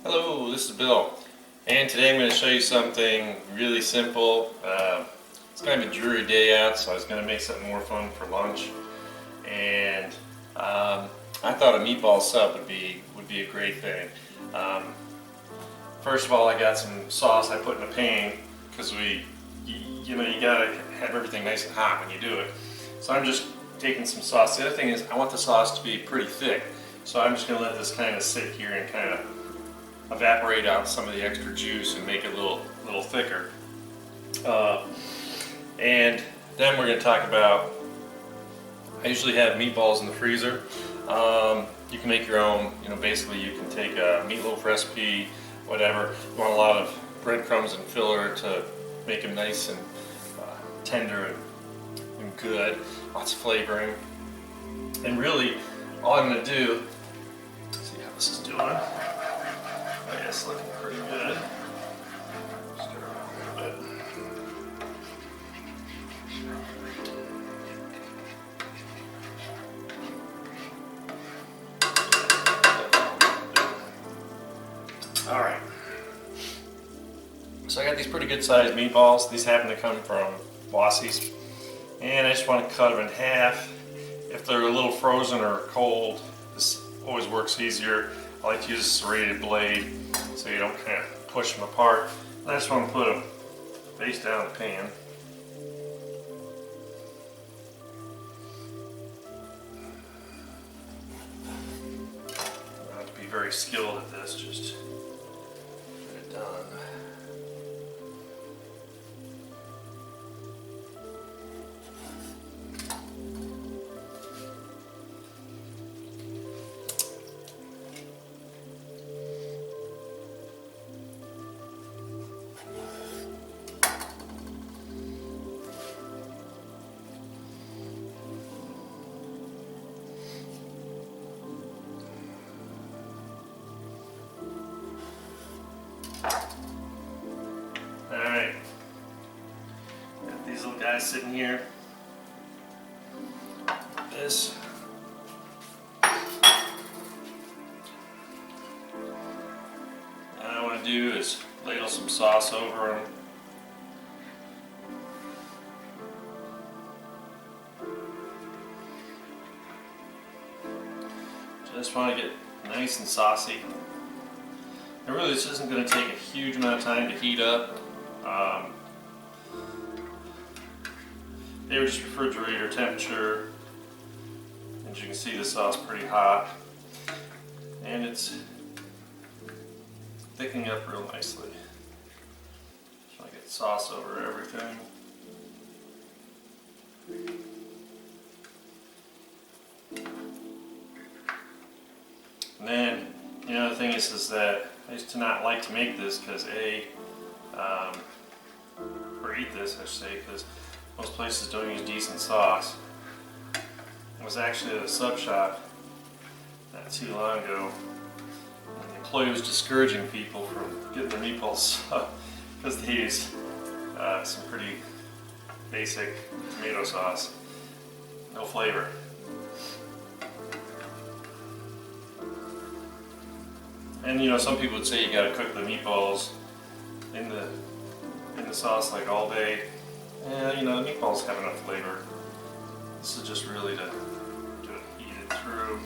Hello, this is Bill, and today I'm going to show you something really simple. It's kind of a dreary day out, so I was going to make something more fun for lunch, and I thought a meatball sub would be a great thing. First of all, I got some sauce I put in a pan because you gotta have everything nice and hot when you do it. So I'm just taking some sauce. The other thing is I want the sauce to be pretty thick, so I'm just going to let this kind of sit here and kind of evaporate out some of the extra juice and make it a little thicker. And then we're going to talk about, I usually have meatballs in the freezer. You can make your own, basically you can take a meatloaf recipe, whatever. You want a lot of breadcrumbs and filler to make them nice and tender and good, lots of flavoring. And really, all I'm going to do, see how this is doing. Oh yeah, it's looking pretty good. Stir it around a little bit. Alright. So I got these pretty good sized meatballs. These happen to come from Bossy's. And I just want to cut them in half. If they're a little frozen or cold, this always works easier. I like to use a serrated blade so you don't kind of push them apart. And I just want to put them face down in the pan. I don't have to be very skilled at this, just get it done. Alright, got these little guys sitting here. This. All I want to do is ladle some sauce over them. Just want to get nice and saucy. And really, this isn't going to take a huge amount of time to heat up. They were just refrigerator temperature. As you can see, the sauce is pretty hot, and it's thickening up real nicely. Just want to get sauce over everything. And then, the thing is that I used to not like to make this because or eat this, I should say, because most places don't use decent sauce. I was actually at a sub shop not too long ago, and the employee was discouraging people from getting their meatballs because they use some pretty basic tomato sauce, no flavor. And some people would say you gotta cook the meatballs in the sauce like all day. Yeah, the meatballs have enough flavor. This is just really to heat it through.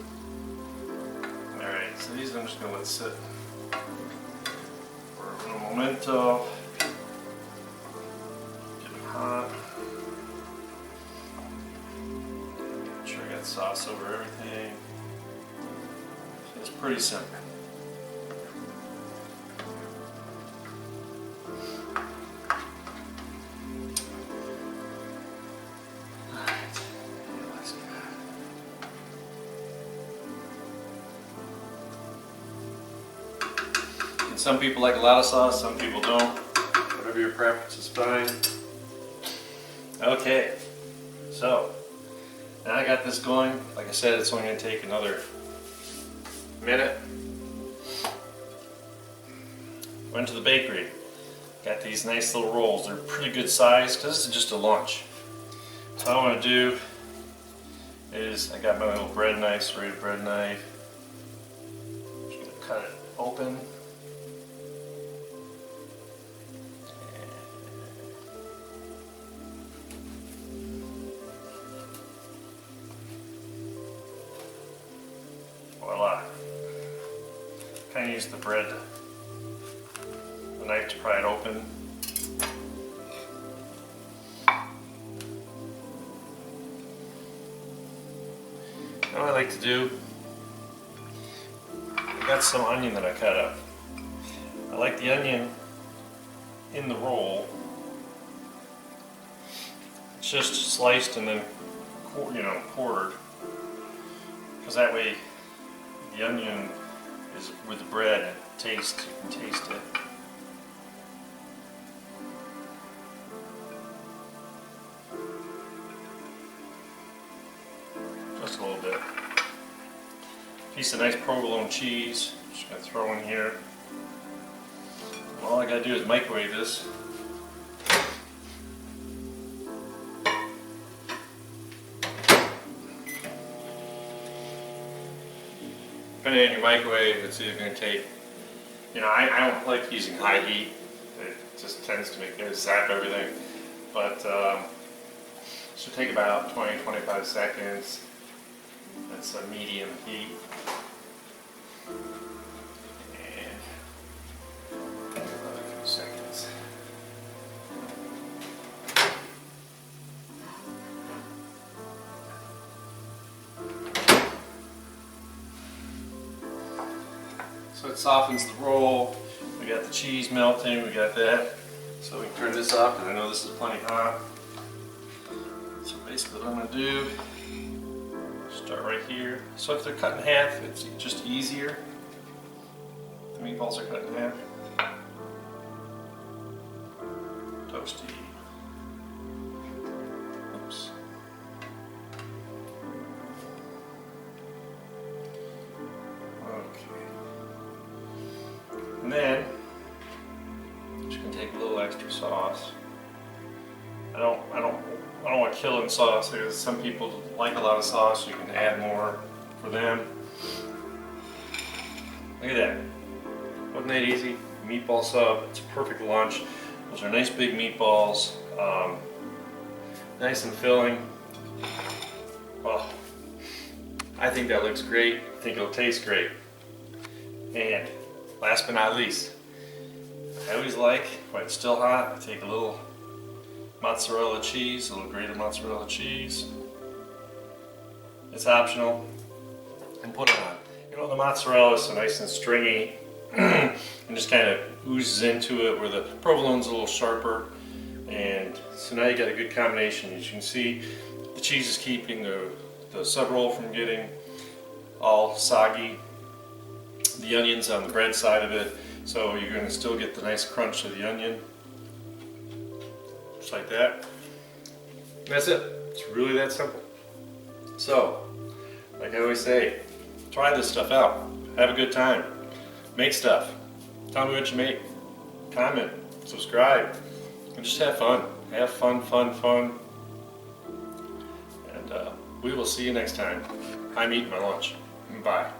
Alright, so these I'm just gonna let sit for a little momento. Get them hot. Make sure I got sauce over everything. It's pretty simple. Some people like a lot of sauce, some people don't. Whatever your preference is fine. Okay, so now I got this going. Like I said, it's only going to take another minute. Went to the bakery. Got these nice little rolls. They're pretty good size because this is just a lunch. So all I want to do is I got my little bread knife, serrated bread knife. Just gonna cut it open. Voila. Kind of use the knife to pry it open. What I like to do, I got some onion that I cut up. I like the onion in the roll. It's just sliced and then, quartered, because that way the onion is with the bread. You can taste it. Just a little bit. Piece of nice provolone cheese. Just gonna throw in here. All I gotta do is microwave this. Depending on your microwave, it's either going to take, I don't like using high heat. It just tends to make it zap everything. But it should take about 20-25 seconds. That's a medium heat. And another few seconds. So it softens the roll. We got the cheese melting, we got that. So we can turn this up, and I know this is plenty hot. So basically what I'm gonna do, start right here. So if they're cut in half, it's just easier. The meatballs are cut in half. Toasty. Oops. And then, just gonna take a little extra sauce. I don't want killing sauce because some people like a lot of sauce. You can add more for them. Look at that. Wasn't that easy? Meatball sub. It's a perfect lunch. Those are nice big meatballs. Nice and filling. Oh, I think that looks great. I think it'll taste great. And last but not least, I always like, when it's still hot, I take a little mozzarella cheese, a little grated mozzarella cheese. It's optional. And put it on. The mozzarella is so nice and stringy and just kind of oozes into it, where the provolone's a little sharper. And so now you got a good combination. As you can see, the cheese is keeping the sub roll from getting all soggy. The onion's on the bread side of it, so you're going to still get the nice crunch of the onion. Just like that. And that's it. It's really that simple. So, like I always say, try this stuff out. Have a good time. Make stuff. Tell me what you make. Comment. Subscribe. And just have fun. Have fun, fun, fun. And we will see you next time. I'm eating my lunch. Bye.